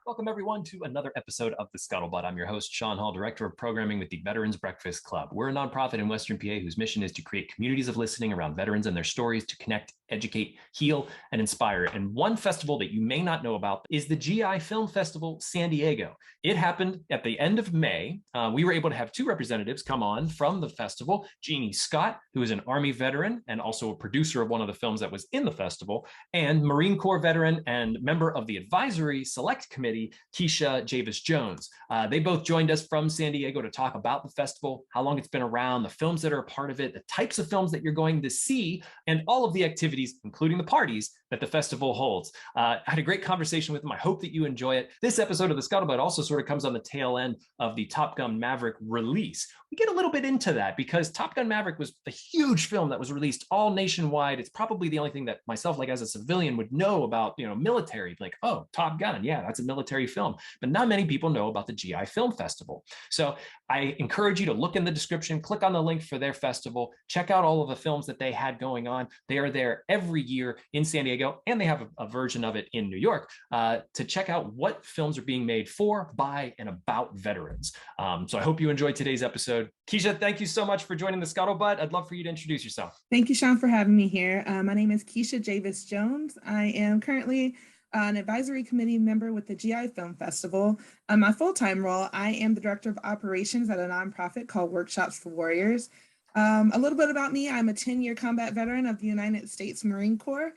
Welcome, everyone, to another episode of the Scuttlebutt. I'm your host, Sean Hall, Director of Programming with the Veterans Breakfast Club. We're a nonprofit in Western PA whose mission is to create communities of listening around veterans and their stories to connect, educate, heal, and inspire. And one festival that you may not know about is the GI Film Festival San Diego. It happened at the end of May. We were able to have two representatives come on from the festival, Jeanne Scott, who is an Army veteran and also a producer of one of the films that was in the festival, and Marine Corps veteran and member of the Advisory Select Committee, Keshia Javis-Jones. They both joined us from San Diego to talk about the festival, how long it's been around, the films that are a part of it, the types of films that you're going to see, and all of the activities, including the parties, that the festival holds. I had a great conversation with them. I hope that you enjoy it. This episode of the Scuttlebutt also sort of comes on the tail end of the Top Gun Maverick release. We get a little bit into that because Top Gun Maverick was a huge film that was released all nationwide. It's probably the only thing that myself, like as a civilian, would know about, military, like, oh, Top Gun, yeah, that's a military film. But not many people know about the GI Film Festival. So I encourage you to look in the description, click on the link for their festival, check out all of the films that they had going on. They are there every year in San Diego, and they have a version of it in New York to check out what films are being made for, by, and about veterans. So I hope you enjoyed today's episode. Keshia, thank you so much for joining the Scuttlebutt. I'd love for you to introduce yourself. Thank you, Sean, for having me here. My name is Keshia Javis-Jones. I am currently an advisory committee member with the GI Film Festival. My full-time role, I am the director of operations at a nonprofit called Workshops for Warriors. A little bit about me, I'm a 10-year combat veteran of the United States Marine Corps.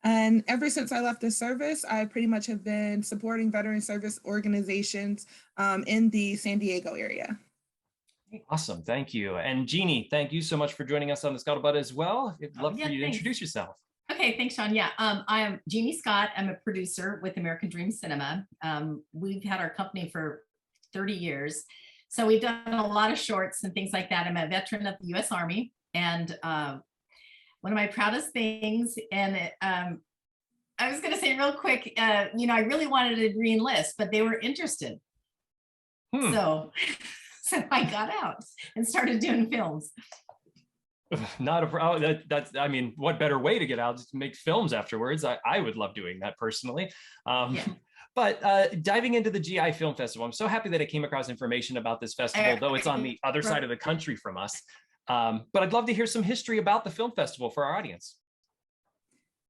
And ever since I left the service, I pretty much have been supporting veteran service organizations in the San Diego area. Awesome, thank you. And Jeanne, thank you so much for joining us on the Scuttlebutt as well. I'd love for you to introduce yourself. Okay, thanks, Sean. Yeah, I am Jeanne Scott. I'm a producer with American Dream Cinema. We've had our company for 30 years. So we've done a lot of shorts and things like that. I'm a veteran of the US Army. And one of my proudest things, and I was gonna say real quick, I really wanted a green list, but they were interested. So I got out and started doing films. Not a problem. I mean, what better way to get out is to make films afterwards. I would love doing that personally. But diving into the GI Film Festival, I'm so happy that I came across information about this festival, though it's on the other side of the country from us. But I'd love to hear some history about the film festival for our audience.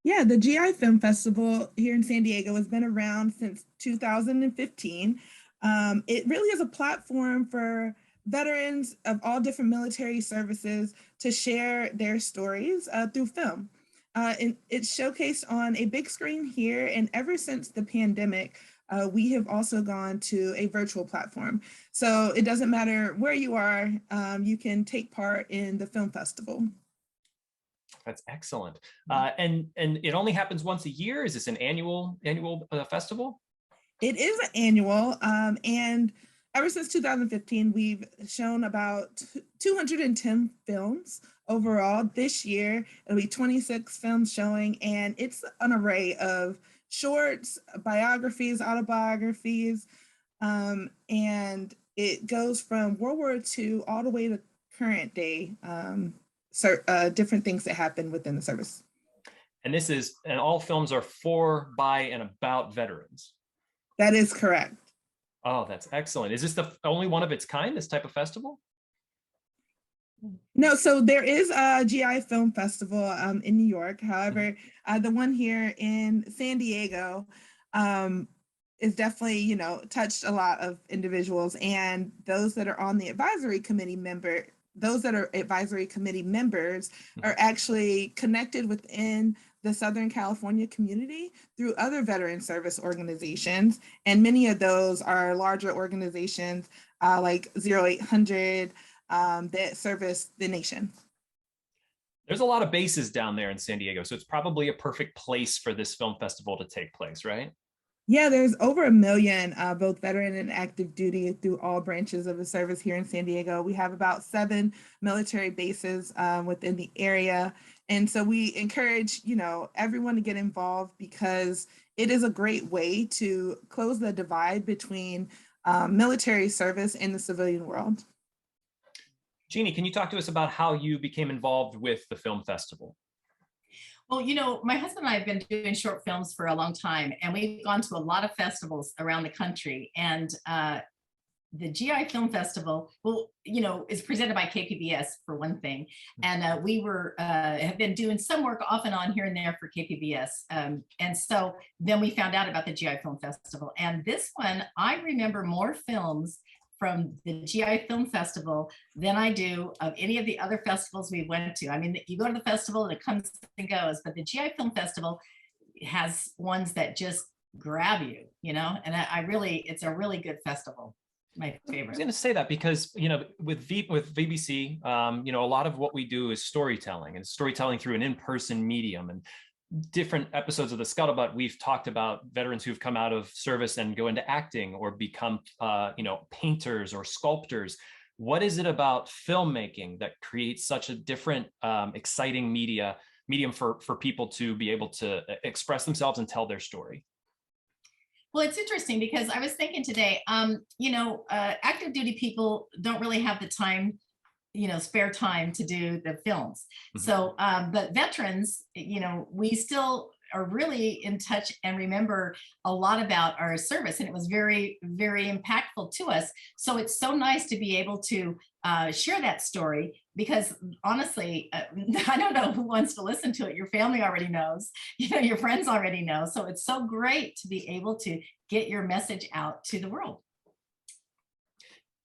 Yeah, the GI Film Festival here in San Diego has been around since 2015. It really is a platform for veterans of all different military services to share their stories through film. And it's showcased on a big screen here, and ever since the pandemic, we have also gone to a virtual platform. So it doesn't matter where you are, you can take part in the film festival. That's excellent. And it only happens once a year? Is this an annual festival? It is annual, and ever since 2015, we've shown about 210 films overall. This year, it'll be 26 films showing, and it's an array of shorts, biographies, autobiographies, and it goes from World War II all the way to current day, different things that happen within the service. And all films are for, by, and about veterans. That is correct. Oh, that's excellent. Is this the only one of its kind, this type of festival? No, so there is a GI Film Festival in New York. However, the one here in San Diego is definitely, touched a lot of individuals, and those that are on the advisory committee members are actually connected within the Southern California community through other veteran service organizations. And many of those are larger organizations like 0800 that service the nation. There's a lot of bases down there in San Diego, so it's probably a perfect place for this film festival to take place, right? Yeah, there's over 1 million, both veteran and active duty through all branches of the service here in San Diego. We have about 7 military bases within the area. And so we encourage, everyone to get involved because it is a great way to close the divide between military service and the civilian world. Jeanne, can you talk to us about how you became involved with the film festival? Well, my husband and I have been doing short films for a long time, and we've gone to a lot of festivals around the country. And the GI Film Festival, well, is presented by KPBS for one thing, and we have been doing some work off and on here and there for KPBS, and so then we found out about the GI Film Festival, and this one I remember more films from the GI Film Festival than I do of any of the other festivals we went to. I mean, you go to the festival and it comes and goes, but the GI Film Festival has ones that just grab you, and it's a really good festival. My favorite. I was going to say that because, with VBC, a lot of what we do is storytelling, and storytelling through an in-person medium. And different episodes of the Scuttlebutt, we've talked about veterans who've come out of service and go into acting or become, painters or sculptors. What is it about filmmaking that creates such a different, exciting medium for people to be able to express themselves and tell their story? Well, it's interesting because I was thinking today, active duty people don't really have the time, spare time to do the films. Mm-hmm. So, but veterans, we still are really in touch and remember a lot about our service. And it was very, very impactful to us. So it's so nice to be able to share that story, because honestly, I don't know who wants to listen to it. Your family already knows, your friends already know. So it's so great to be able to get your message out to the world.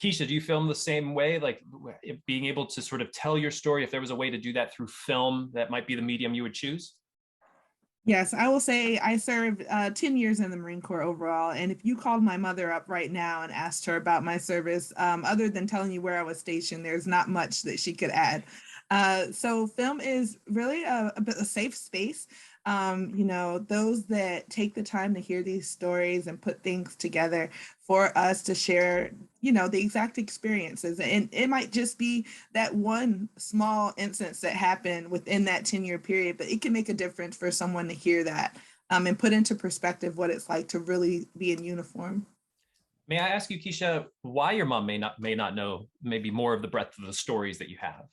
Keshia, do you film the same way? Like being able to sort of tell your story, if there was a way to do that through film, that might be the medium you would choose? Yes, I will say I served 10 years in the Marine Corps overall. And if you called my mother up right now and asked her about my service, other than telling you where I was stationed, there's not much that she could add. So film is really a safe space. Those that take the time to hear these stories and put things together for us to share, the exact experiences. And it might just be that one small instance that happened within that 10-year period, but it can make a difference for someone to hear that and put into perspective what it's like to really be in uniform. May I ask you, Keshia, why your mom may not know maybe more of the breadth of the stories that you have?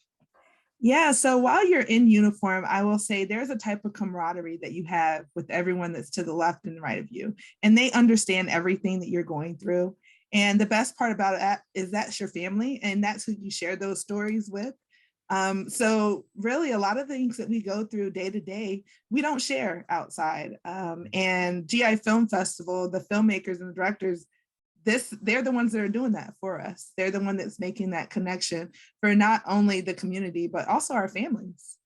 Yeah, so while you're in uniform, I will say there's a type of camaraderie that you have with everyone that's to the left and right of you, and they understand everything that you're going through. And the best part about that is that's your family, and that's who you share those stories with. So really, a lot of things that we go through day to day, we don't share outside. And GI Film Festival, the filmmakers and the directors, they're the ones that are doing that for us. They're the one that's making that connection for not only the community, but also our families.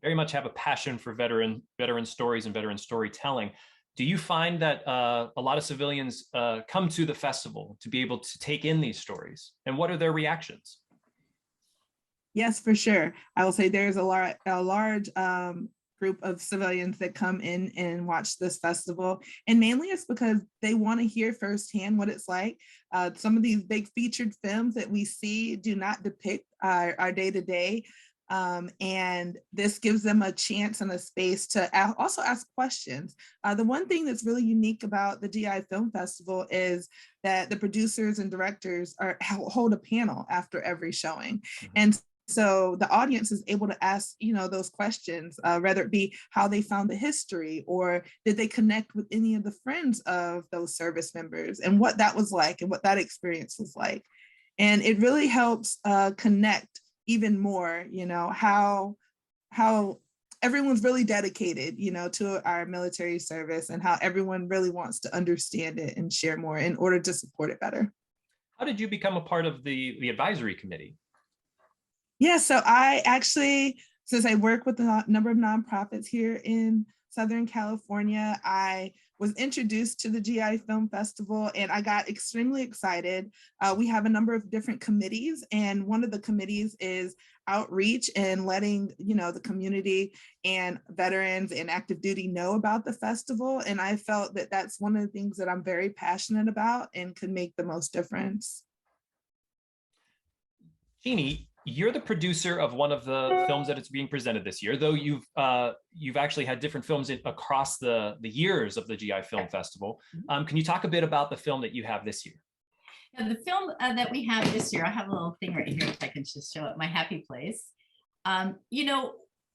Very much have a passion for veteran stories and veteran storytelling. Do you find that a lot of civilians come to the festival to be able to take in these stories? And what are their reactions? Yes, for sure. I will say there's a large group of civilians that come in and watch this festival. And mainly it's because they want to hear firsthand what it's like. Some of these big featured films that we see do not depict our day-to-day. And this gives them a chance and a space to also ask questions. The one thing that's really unique about the GI Film Festival is that the producers and directors hold a panel after every showing. Mm-hmm. And so the audience is able to ask, those questions, whether it be how they found the history, or did they connect with any of the friends of those service members and what that was like and what that experience was like. And it really helps connect even more, how everyone's really dedicated, to our military service, and how everyone really wants to understand it and share more in order to support it better. How did you become a part of the advisory committee? Yeah, so I actually, since I work with a number of nonprofits here in Southern California, I was introduced to the GI Film Festival and I got extremely excited. We have a number of different committees, and one of the committees is outreach and letting, the community and veterans and active duty know about the festival. And I felt that that's one of the things that I'm very passionate about and could make the most difference. Jeanne, you're the producer of one of the films that it's being presented this year, though you've actually had different films across the years of the GI Film Festival. Can you talk a bit about the film that you have this year? Yeah, the film that we have this year, I have a little thing right here if I can just show it, My Happy Place.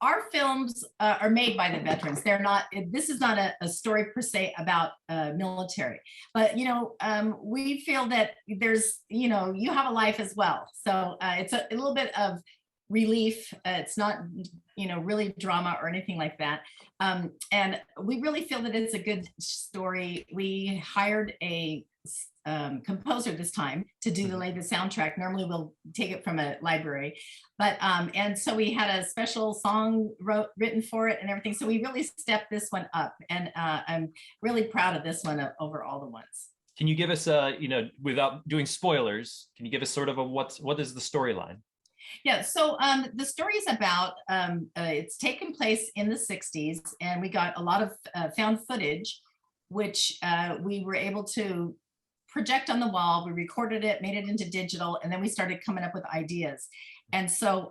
our films are made by the veterans. They're not, this is not a story per se about military, but, we feel that there's, you have a life as well. So it's a little bit of relief. It's not, really drama or anything like that. And we really feel that it's a good story. We hired a composer this time to lay the soundtrack. Normally we'll take it from a library, but and so we had a special song written for it and everything. So we really stepped this one up, and I'm really proud of this one over all the ones. Can you give us without doing spoilers, can you give us sort of what is the storyline? Yeah, so the story is about, it's taken place in the 60s, and we got a lot of found footage, which we were able to project on the wall. We recorded it, made it into digital, and then we started coming up with ideas. And so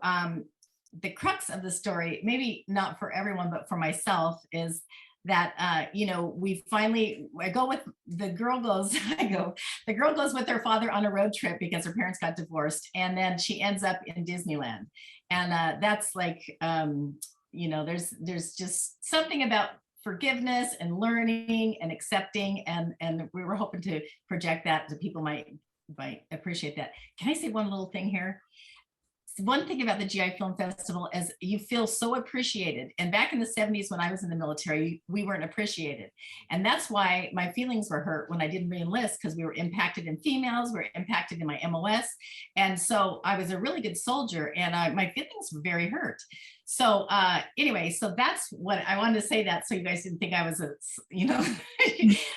the crux of the story, maybe not for everyone, but for myself, is that we finally, the girl goes with her father on a road trip because her parents got divorced, and then she ends up in Disneyland. And that's like, there's just something about forgiveness and learning and accepting, and we were hoping to project that to people might appreciate that. Can I say one little thing here? One thing about the GI Film Festival is you feel so appreciated. And back in the 70s, when I was in the military, we weren't appreciated. And that's why my feelings were hurt when I didn't re-enlist, because we were impacted in females, we were impacted in my MOS. And so I was a really good soldier, and my feelings were very hurt. So anyway, so that's what I wanted to say, that so you guys didn't think I was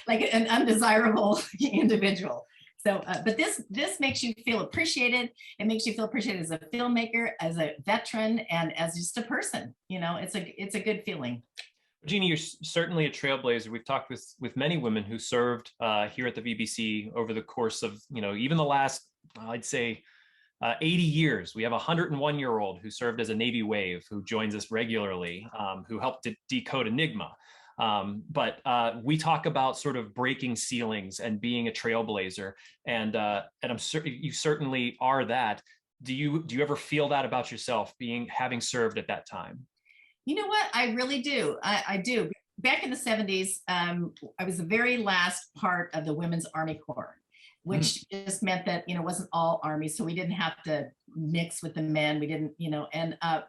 like an undesirable individual. So, but this makes you feel appreciated. It makes you feel appreciated as a filmmaker, as a veteran, and as just a person. It's a good feeling. Jeanne, you're certainly a trailblazer. We've talked with many women who served here at the VBC over the course of, even the last, I'd say, 80 years. We have a 101-year-old who served as a Navy wave, who joins us regularly, who helped to decode Enigma. But we talk about sort of breaking ceilings and being a trailblazer, and I'm certain you certainly are that. Do you ever feel that about yourself, having served at that time? You know what? I really do. I do. Back in the 70s, I was the very last part of the Women's Army Corps, which just meant that, it wasn't all Army. So we didn't have to mix with the men. We didn't,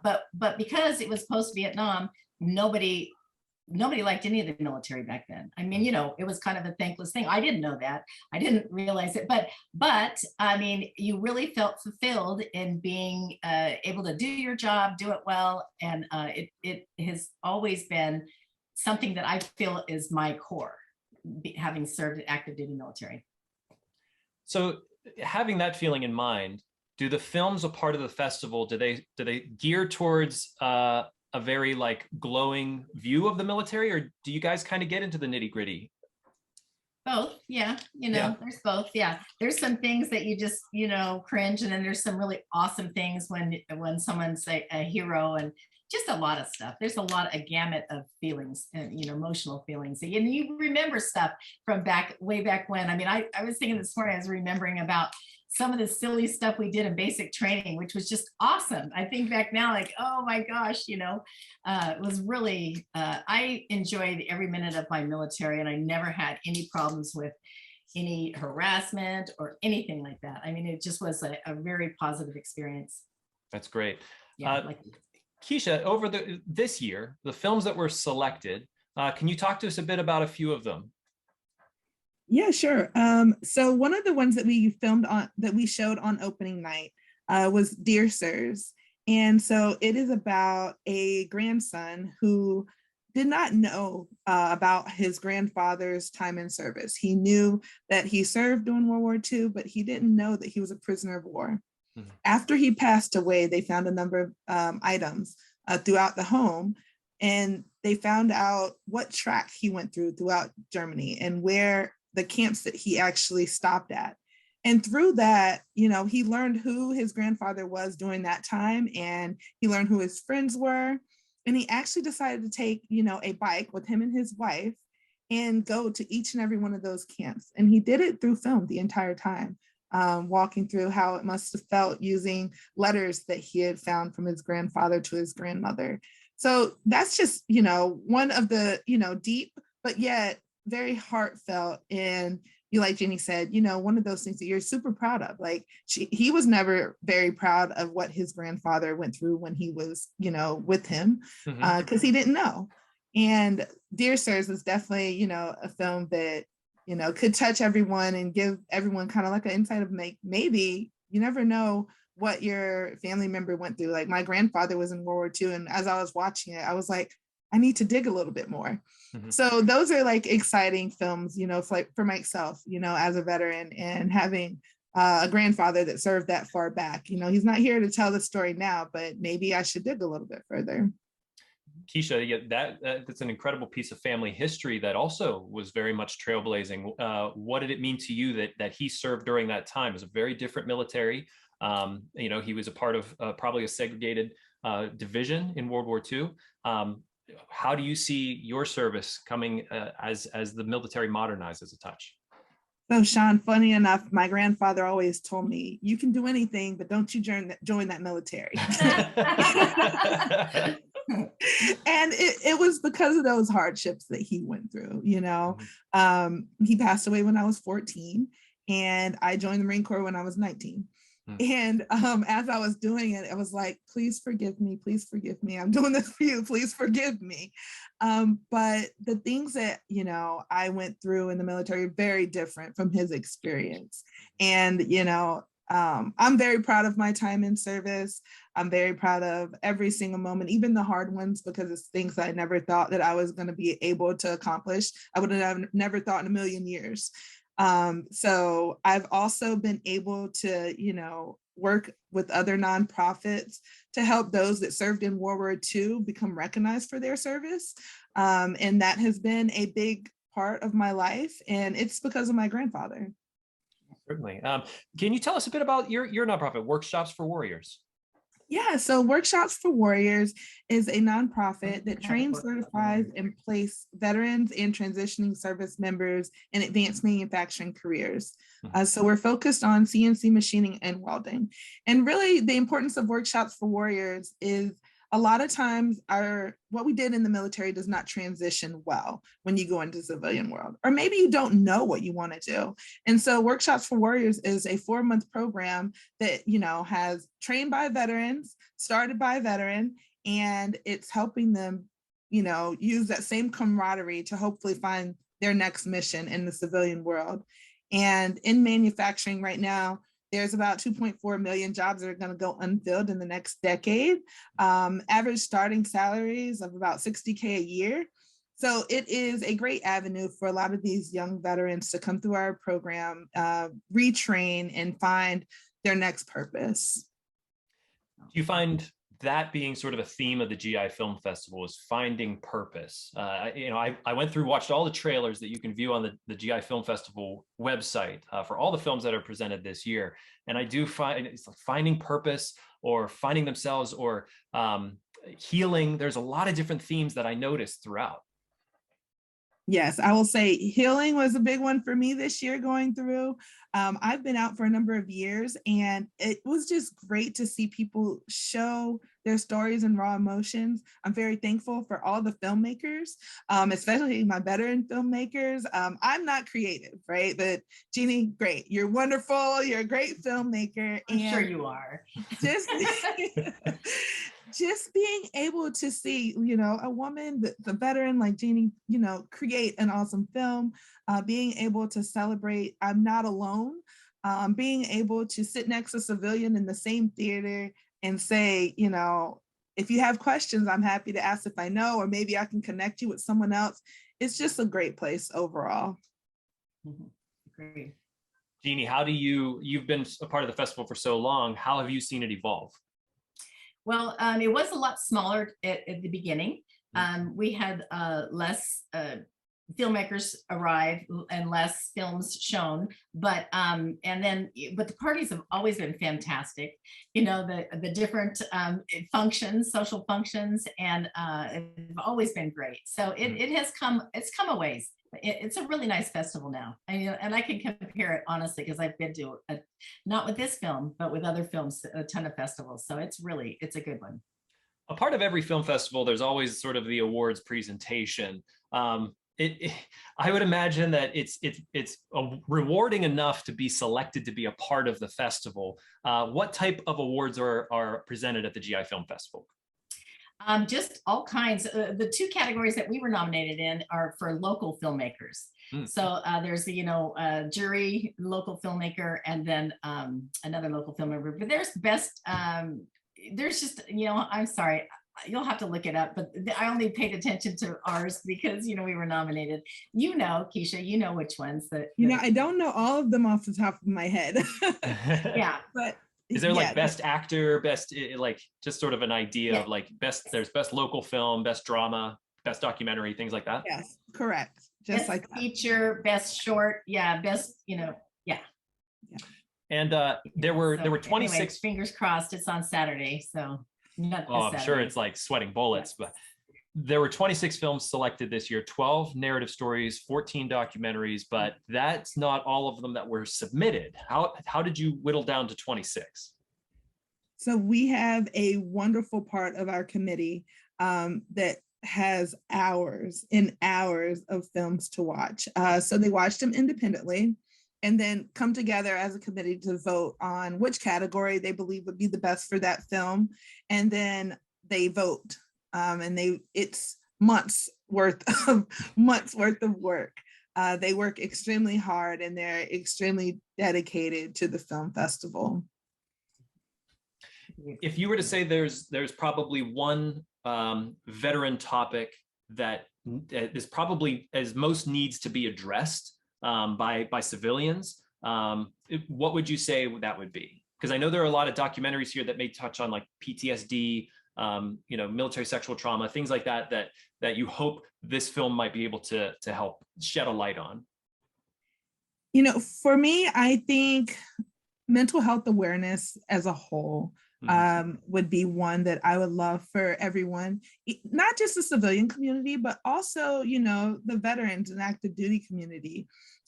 but because it was post-Vietnam, nobody liked any of the military back then. I mean, it was kind of a thankless thing. I didn't know that. I didn't realize it, but I mean, you really felt fulfilled in being able to do your job, do it well. And it has always been something that I feel is my core, having served active duty military. So having that feeling in mind, do the films a part of the festival, do they gear towards a very glowing view of the military, or do you guys kind of get into the nitty gritty? Both. Yeah. There's both. Yeah. There's some things that you just, cringe. And then there's some really awesome things when someone's a hero, and just a lot of stuff. There's a gamut of feelings and, emotional feelings. And you remember stuff from way back when. I mean, I was thinking this morning, I was remembering about some of the silly stuff we did in basic training, which was just awesome. I think back now, oh my gosh, it was really, I enjoyed every minute of my military, and I never had any problems with any harassment or anything like that. I mean, it just was a very positive experience. That's great. Yeah, Keshia, over this year, the films that were selected, can you talk to us a bit about a few of them? Yeah, sure. So one of the ones that we showed on opening night was Dear Sirs. And so it is about a grandson who did not know about his grandfather's time in service. He knew that he served during World War II, but he didn't know that he was a prisoner of war. Mm-hmm. After he passed away, they found a number of items throughout the home, and they found out what track he went throughout Germany and where the camps that he actually stopped at. And through that, he learned who his grandfather was during that time, and he learned who his friends were. And he actually decided to take, a bike with him and his wife and go to each and every one of those camps. And he did it through film the entire time, walking through how it must have felt using letters that he had found from his grandfather to his grandmother. So that's just, one of the, deep, but yet very heartfelt. And you, like Jeannie said, one of those things that you're super proud of. Like he was never very proud of what his grandfather went through when he was, with him, because he didn't know. And Dear Sirs is definitely, a film that, could touch everyone and give everyone kind of like an insight of maybe you never know what your family member went through. Like my grandfather was in World War II, and as I was watching it, I was like, I need to dig a little bit more. So those are like exciting films, for myself, as a veteran, and having a grandfather that served that far back. He's not here to tell the story now, but maybe I should dig a little bit further. Keshia, yeah, that's an incredible piece of family history that also was very much trailblazing. What did it mean to you that he served during that time? It was a very different military. He was a part of probably a segregated division in World War II. How do you see your service coming as the military modernizes a touch? So Sean, funny enough, my grandfather always told me, you can do anything, but don't you join that military. And it was because of those hardships that he went through. He passed away when I was 14, and I joined the Marine Corps when I was 19. And as I was doing it, I was like, please forgive me. I'm doing this for you. Please forgive me. But the things that, I went through in the military are very different from his experience. And, I'm very proud of my time in service. I'm very proud of every single moment, even the hard ones, because it's things I never thought that I was going to be able to accomplish. I would have never thought in a million years. So I've also been able to, work with other nonprofits to help those that served in World War II become recognized for their service. And that has been a big part of my life. And it's because of my grandfather. Certainly. Can you tell us a bit about your nonprofit, Workshops for Warriors? Yeah, so Workshops for Warriors is a nonprofit that trains, certifies, and places veterans and transitioning service members in advanced manufacturing careers. So we're focused on CNC machining and welding. And really the importance of Workshops for Warriors is a lot of times what we did in the military does not transition well when you go into civilian world, or maybe you don't know what you want to do. And so Workshops for Warriors is a 4-month program that, has trained by veterans, started by a veteran, and it's helping them, use that same camaraderie to hopefully find their next mission in the civilian world. And in manufacturing right now, there's about 2.4 million jobs that are going to go unfilled in the next decade. Average starting salaries of about $60K a year. So it is a great avenue for a lot of these young veterans to come through our program, retrain, and find their next purpose. Do you find that being sort of a theme of the GI Film Festival is finding purpose? I went through, watched all the trailers that you can view on the GI Film Festival website for all the films that are presented this year. And I do find it's like finding purpose or finding themselves or healing. There's a lot of different themes that I noticed throughout. Yes, I will say healing was a big one for me this year going through. I've been out for a number of years, and it was just great to see people show their stories and raw emotions. I'm very thankful for all the filmmakers, especially my veteran filmmakers. I'm not creative, right? But Jeannie, great. You're wonderful. You're a great filmmaker. I'm sure you are. Just being able to see, a woman, the veteran like Jeannie, create an awesome film, being able to celebrate, I'm not alone, being able to sit next to a civilian in the same theater and say, if you have questions, I'm happy to ask if I know, or maybe I can connect you with someone else. It's just a great place overall. Great. Jeannie, you've been a part of the festival for so long, how have you seen it evolve? Well, it was a lot smaller at the beginning. We had less filmmakers arrive and less films shown, but the parties have always been fantastic. The different functions, social functions, and have always been great. So it's come a ways. It's a really nice festival now. And I can compare it honestly, because I've been to not with this film, but with other films, a ton of festivals. So it's a good one. a part of every film festival, there's always sort of the awards presentation. I would imagine that it's rewarding enough to be selected to be a part of the festival. What type of awards are presented at the GI Film Festival? Just all kinds. The two categories that we were nominated in are for local filmmakers. So there's the jury local filmmaker, and then another local filmmaker. But there's best. There's just I'm sorry, you'll have to look it up. But I only paid attention to ours because we were nominated. Keshia, you know which ones that. I don't know all of them off the top of my head. Yeah, but. Is there like best actor, best like just sort of an idea of like there's best local film, best drama, best documentary, things like that? Yes, correct. Just best like feature, best short, best, yeah. And there were 26. Anyway, fingers crossed, it's on Saturday, so. I'm sure it's like sweating bullets, but there were 26 films selected this year, 12 narrative stories, 14 documentaries, but that's not all of them that were submitted. How did you whittle down to 26? So we have a wonderful part of our committee that has hours and hours of films to watch. So they watch them independently and then come together as a committee to vote on which category they believe would be the best for that film. And then they vote. It's months worth of work. They work extremely hard and they're extremely dedicated to the film festival. If you were to say there's probably one veteran topic that is probably as most needs to be addressed by civilians, what would you say that would be? Because I know there are a lot of documentaries here that may touch on like PTSD, military sexual trauma, things like that you hope this film might be able to help shed a light on. For me, I think mental health awareness as a whole would be one that I would love for everyone, not just the civilian community, but also, the veterans and active duty community.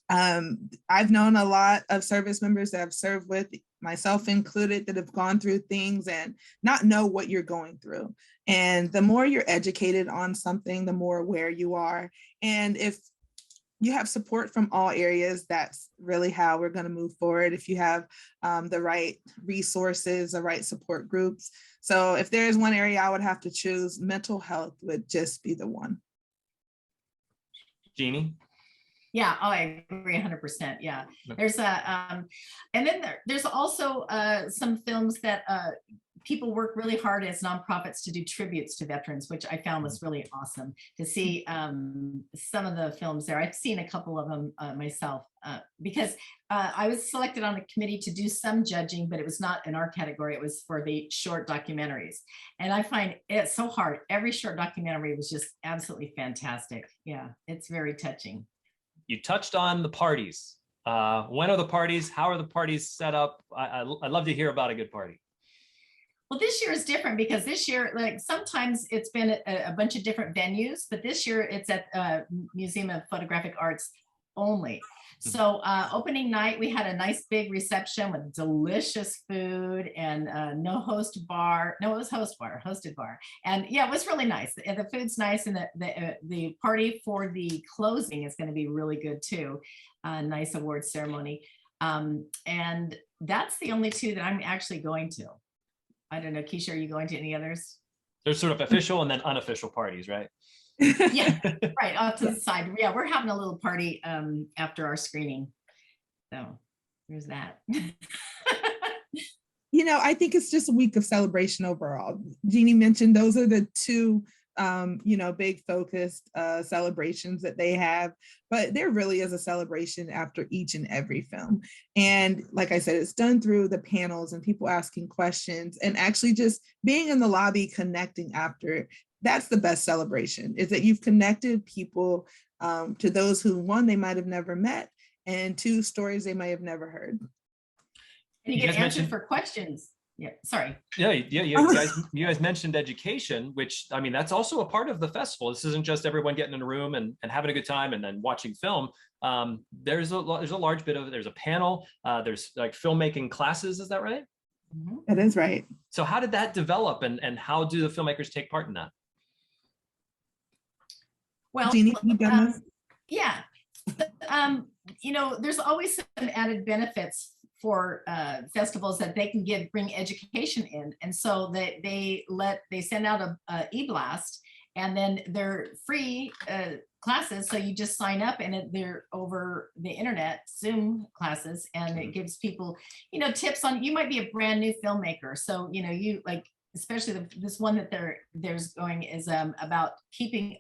I've known a lot of service members that I've served with, myself included, that have gone through things and not know what you're going through. And the more you're educated on something, the more aware you are. And if you have support from all areas, that's really how we're going to move forward. If you have the right resources, the right support groups. So if there's one area I would have to choose, mental health would just be the one. Jeanne? Yeah, I agree 100%. Yeah, there's and then there's also some films that people work really hard as nonprofits to do tributes to veterans, which I found was really awesome to see some of the films there. I've seen a couple of them myself because I was selected on the committee to do some judging, but it was not in our category. It was for the short documentaries. And I find it so hard. Every short documentary was just absolutely fantastic. Yeah, it's very touching. You touched on the parties. When are the parties? How are the parties set up? I'd love to hear about a good party. Well, this year is different because this year, like sometimes it's been a bunch of different venues, but this year it's at Museum of Photographic Arts only. So opening night, we had a nice big reception with delicious food and no host bar. No, it was hosted bar. And yeah, it was really nice. The food's nice, and the party for the closing is going to be really good too. Nice award ceremony. And that's the only two that I'm actually going to. I don't know, Keshia, are you going to any others? There's sort of official and then unofficial parties, right? Yeah, right, off to the side. Yeah, we're having a little party after our screening. So there's that. I think it's just a week of celebration overall. Jeanne mentioned those are the two big focused celebrations that they have, but there really is a celebration after each and every film. And like I said, it's done through the panels and people asking questions and actually just being in the lobby connecting after. That's the best celebration, is that you've connected people to those who, one, they might have never met, and two, stories they might have never heard. And you get answered for questions. Yeah, sorry. Yeah. You guys mentioned education, which, I mean, that's also a part of the festival. This isn't just everyone getting in a room and having a good time and then watching film. There's a large bit of, there's a panel, there's like filmmaking classes, is that right? That is right. So how did that develop, and how do the filmmakers take part in that? Well, Jeannie, you done this? yeah, there's always some added benefits for festivals that they can bring education in, and so they send out a e-blast, and then they're free classes. So you just sign up, and they're over the internet Zoom classes, and it gives people, tips on. You might be a brand new filmmaker, so you like. Especially this one that there's going is about keeping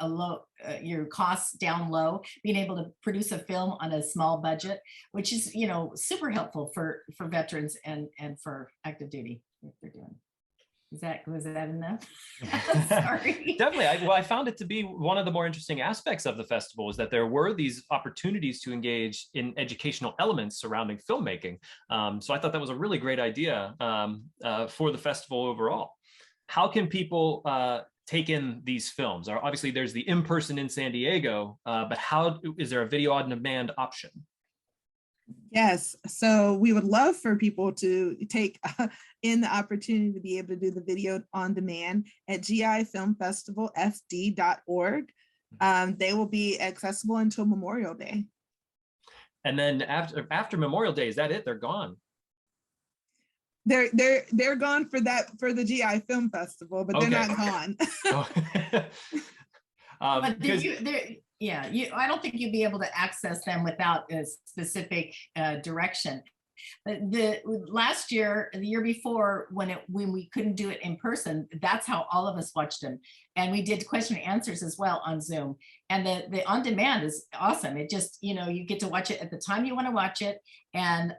your costs down low, being able to produce a film on a small budget, which is super helpful for veterans and for active duty if they're doing. Was that enough? Sorry. Definitely. I found it to be one of the more interesting aspects of the festival is that there were these opportunities to engage in educational elements surrounding filmmaking. So I thought that was a really great idea for the festival overall. How can people take in these films? Obviously, there's the in-person in San Diego, but how is there a video on demand option? Yes, so we would love for people to take in the opportunity to be able to do the video on demand at gifmfestivalfd.org. They will be accessible until Memorial Day. And then after Memorial Day, is that it? They're gone. They're gone for the GI Film Festival, but they're not gone. But I don't think you'd be able to access them without a specific direction. The last year, the year before, when we couldn't do it in person, that's how all of us watched them, and we did question and answers as well on Zoom. And the on demand is awesome. It just you get to watch it at the time you want to watch it, and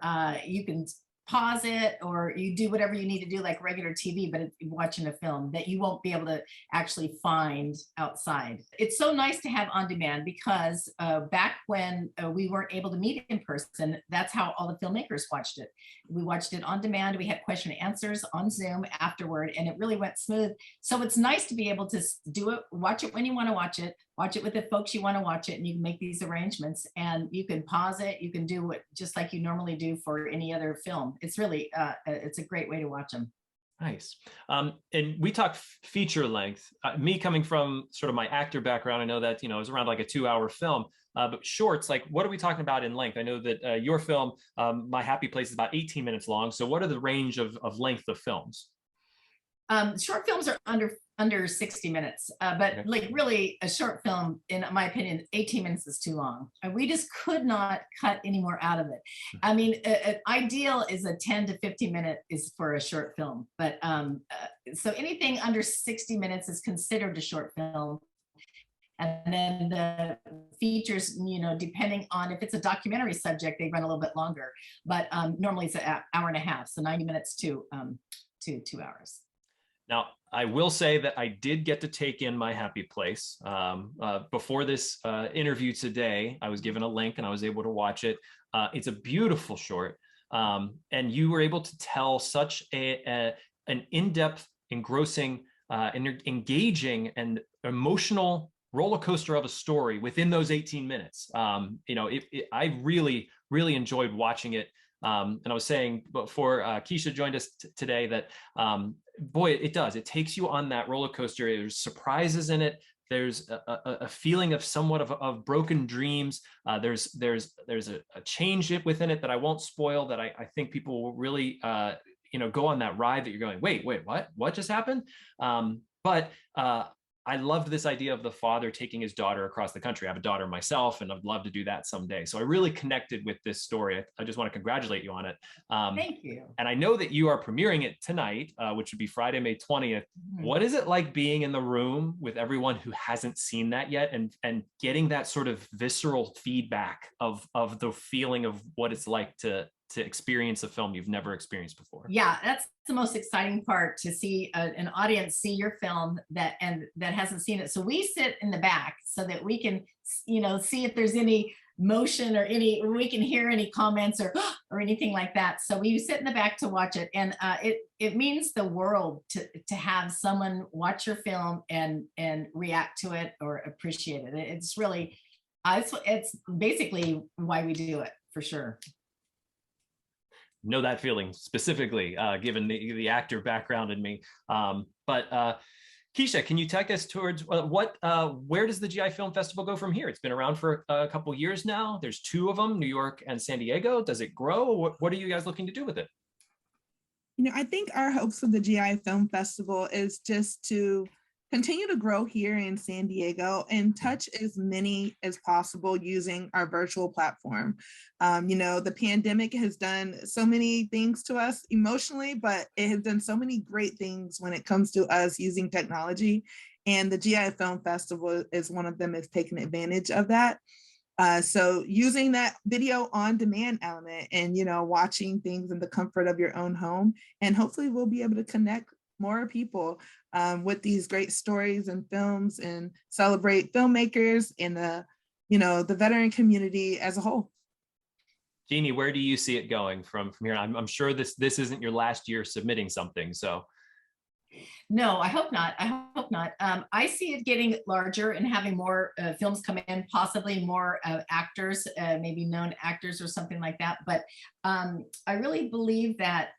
you can pause it, or you do whatever you need to do like regular TV, but it's watching a film that you won't be able to actually find outside. It's so nice to have on demand because back when we weren't able to meet in person, that's how all the filmmakers watched it. We watched it on demand. We had question and answers on Zoom afterward, and it really went smooth. So it's nice to be able to do it, watch it when you want to watch it with the folks you want to watch it, and you can make these arrangements, and you can pause it. You can do it just like you normally do for any other film. It's really, it's a great way to watch them. Nice. And we talk feature length. Me coming from sort of my actor background, I know that, it was around like a 2-hour film, but shorts, like what are we talking about in length? I know that your film, My Happy Place, is about 18 minutes long. So what are the range of length of films? Short films are under 60 minutes, but okay. Like really a short film, in my opinion, 18 minutes is too long. And we just could not cut any more out of it. I mean, ideal is a 10 to 15 minute is for a short film, but so anything under 60 minutes is considered a short film. And then the features, depending on if it's a documentary subject, they run a little bit longer, but normally it's an hour and a half, so 90 minutes to 2 hours. Now, I will say that I did get to take in My Happy Place. Before this interview today, I was given a link and I was able to watch it. It's a beautiful short. And you were able to tell such an in-depth, engrossing, engaging, and emotional roller coaster of a story within those 18 minutes. I really, really enjoyed watching it. And I was saying before Keshia joined us today that, boy, it does. It takes you on that roller coaster. There's surprises in it. There's a feeling of somewhat of broken dreams. There's a change within it that I won't spoil, that I think people will really, go on that ride that you're going, wait, what just happened? But I loved this idea of the father taking his daughter across the country. I have a daughter myself, and I'd love to do that someday. So I really connected with this story. I just want to congratulate you on it. Thank you. And I know that you are premiering it tonight, which would be Friday, May 20th. Mm-hmm. What is it like being in the room with everyone who hasn't seen that yet, and getting that sort of visceral feedback of the feeling of what it's like to experience a film you've never experienced before? Yeah, that's the most exciting part, to see an audience see your film that hasn't seen it. So we sit in the back so that we can, see if there's any motion or we can hear any comments or anything like that. So we sit in the back to watch it, and it means the world to have someone watch your film and react to it or appreciate it. It's really, it's basically why we do it, for sure. know that feeling specifically, given the actor background in me. But Keshia, can you take us towards where does the GI Film Festival go from here? It's been around for a couple years now. There's two of them, New York and San Diego. Does it grow? What are you guys looking to do with it? I think our hopes for the GI Film Festival is just to continue to grow here in San Diego and touch as many as possible using our virtual platform. The pandemic has done so many things to us emotionally, but it has done so many great things when it comes to us using technology. And the GI Film Festival is one of them, is taking advantage of that. So using that video on demand element and, watching things in the comfort of your own home, and hopefully we'll be able to connect more people with these great stories and films and celebrate filmmakers and the veteran community as a whole. Jeanne, where do you see it going from here? I'm sure this isn't your last year submitting something, so. No, I hope not. I see it getting larger and having more films come in, possibly more actors, maybe known actors or something like that. But I really believe that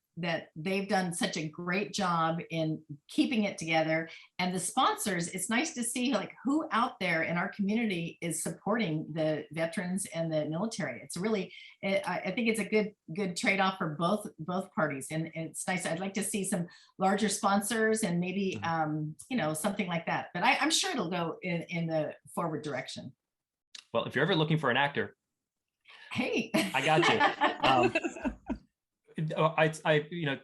they've done such a great job in keeping it together. And the sponsors, it's nice to see like who out there in our community is supporting the veterans and the military. It's really, I think it's a good trade-off for both parties. And it's nice. I'd like to see some larger sponsors and maybe, something like that. But I'm sure it'll go in the forward direction. Well, if you're ever looking for an actor, hey, I got you.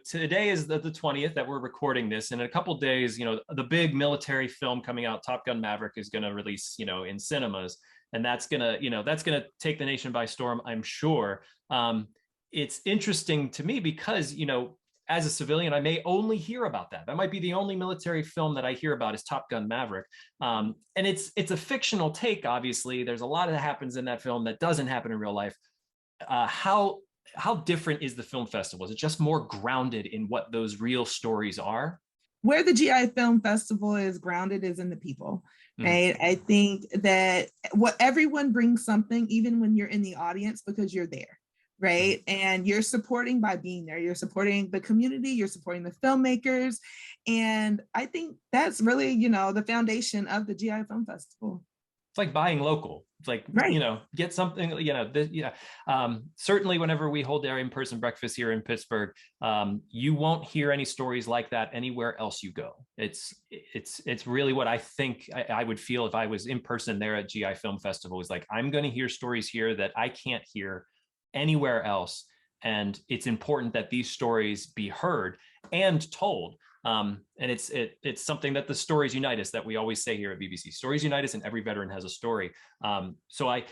Today is the 20th that we're recording this, and in a couple of days, the big military film coming out, Top Gun Maverick, is going to release, in cinemas, and that's gonna take the nation by storm, I'm sure. It's interesting to me because, as a civilian, I may only hear about that. That might be the only military film that I hear about is Top Gun Maverick. And it's a fictional take, obviously. There's a lot that happens in that film that doesn't happen in real life. How different is the film festival? Is it just more grounded in what those real stories are? Where the GI Film Festival is grounded is in the people, right? I think that everyone brings something, even when you're in the audience, because you're there, right? And you're supporting by being there. You're supporting the community, you're supporting the filmmakers. And I think that's really, the foundation of the GI Film Festival. It's like buying local. It's like, right. Get something, certainly whenever we hold our in-person breakfast here in Pittsburgh, you won't hear any stories like that anywhere else you go. It's really what I think I would feel if I was in person there at GI Film Festival, is like, I'm going to hear stories here that I can't hear anywhere else. And it's important that these stories be heard and told. And it's something that the stories unite us, that we always say here at BBC. Stories unite us, and every veteran has a story. So I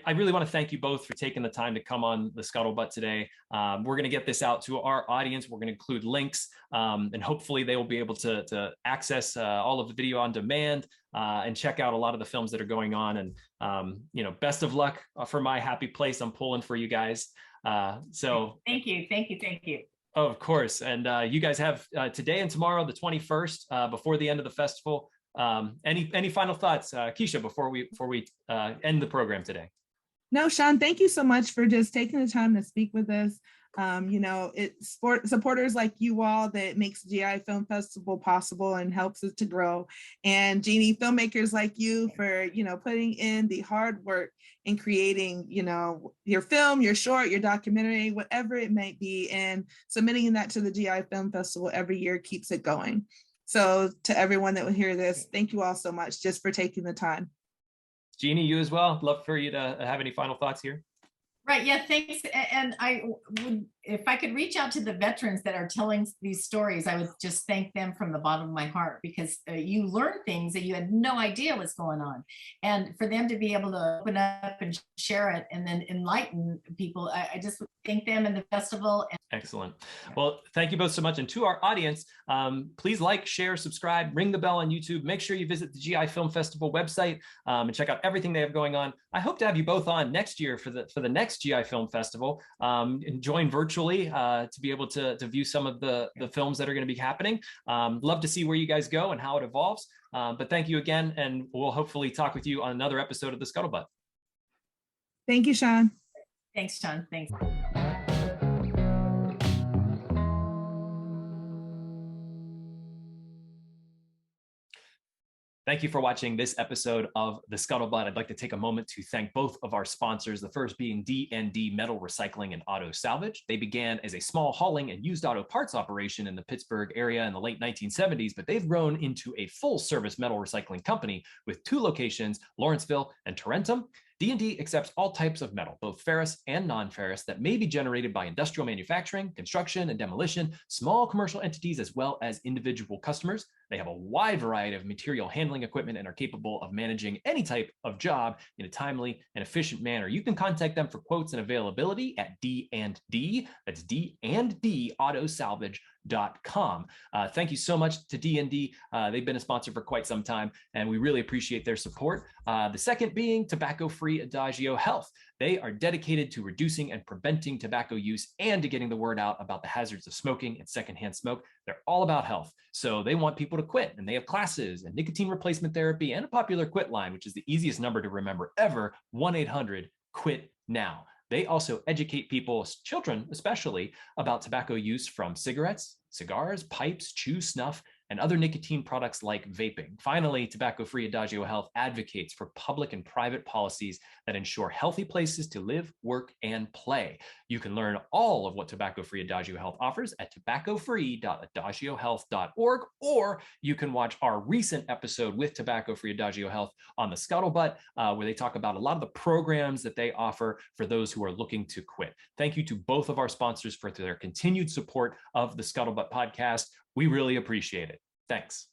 really want to thank you both for taking the time to come on the Scuttlebutt today. We're going to get this out to our audience. We're going to include links, and hopefully they will be able to access all of the video on demand and check out a lot of the films that are going on. And best of luck for my happy place. I'm pulling for you guys. So thank you. Oh, of course. And you guys have today and tomorrow, the 21st, before the end of the festival. Any final thoughts, Keshia, before we end the program today? No, Sean, thank you so much for just taking the time to speak with us. It's supporters like you all that makes GI Film Festival possible and helps it to grow. And Jeanne, filmmakers like you for, putting in the hard work in creating, your film, your short, your documentary, whatever it might be, and submitting that to the GI Film Festival every year keeps it going. So to everyone that will hear this, thank you all so much just for taking the time. Jeanne, you as well. Love for you to have any final thoughts here. Right. Yeah. Thanks. And I would, if I could reach out to the veterans that are telling these stories, I would just thank them from the bottom of my heart, because you learn things that you had no idea what's going on. And for them to be able to open up and share it and then enlighten people, I just thank them and the festival. Excellent. Well, thank you both so much. And to our audience, please like, share, subscribe, ring the bell on YouTube. Make sure you visit the GI Film Festival website and check out everything they have going on. I hope to have you both on next year for the next GI Film Festival, and join virtually to be able to view some of the films that are going to be happening. Love to see where you guys go and how it evolves. But thank you again, and we'll hopefully talk with you on another episode of the Scuttlebutt. Thank you, Sean. Thanks, Sean. Thanks. Thank you for watching this episode of The Scuttlebutt. I'd like to take a moment to thank both of our sponsors, the first being D&D Metal Recycling and Auto Salvage. They began as a small hauling and used auto parts operation in the Pittsburgh area in the late 1970s, but they've grown into a full-service metal recycling company with 2 locations, Lawrenceville and Tarentum. D&D accepts all types of metal, both ferrous and non-ferrous, that may be generated by industrial manufacturing, construction and demolition, small commercial entities, as well as individual customers. They have a wide variety of material handling equipment and are capable of managing any type of job in a timely and efficient manner. You can contact them for quotes and availability at D&D. That's D&D autosalvage.com. Thank you so much to D&D. They've been a sponsor for quite some time, and we really appreciate their support. The second being tobacco-free Adagio Health. They are dedicated to reducing and preventing tobacco use and to getting the word out about the hazards of smoking and secondhand smoke. They're all about health. So they want people to quit, and they have classes and nicotine replacement therapy and a popular quit line, which is the easiest number to remember ever, 1-800-QUIT-NOW. They also educate people, children especially, about tobacco use from cigarettes, cigars, pipes, chew, snuff, and other nicotine products like vaping. Finally, tobacco-free Adagio Health advocates for public and private policies that ensure healthy places to live, work, and play. You can learn all of what tobacco-free Adagio Health offers at tobaccofree.adagiohealth.org, or you can watch our recent episode with tobacco-free Adagio Health on the Scuttlebutt, where they talk about a lot of the programs that they offer for those who are looking to quit. Thank you to both of our sponsors for their continued support of the Scuttlebutt podcast. We really appreciate it. Thanks.